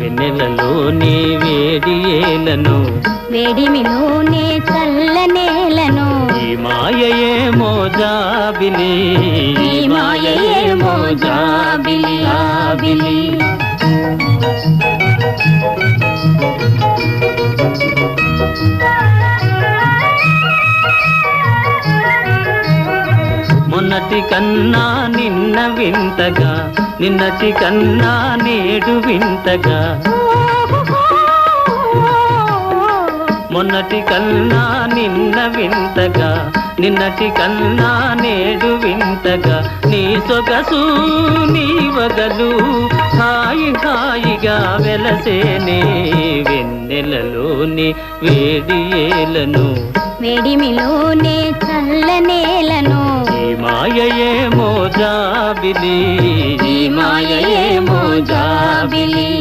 వెన్నెలలోనే వేడి ఏలను వేడిమిలోనే చల్లనేలను ఈ మాయయేమో జాబిలి ఈ మాయయేమో జాబిలి జాబిలి మొన్నటి కన్నా నిన్న వింతగా నిన్నటి కన్నా నేడు వింతగా మొన్నటి కన్నా నిన్న వింతగా నిన్నటి కన్నా నేడు వింతగా నీ సొగసు నీ వగలు హాయి హాయిగా వెలసేనే వెన్నెలలోని వేడి ఏలను వేడిమిలోనే చల్లనేలను ఈ మాయయేమో జాబిలి ఈ మాయయేమో జాబిలి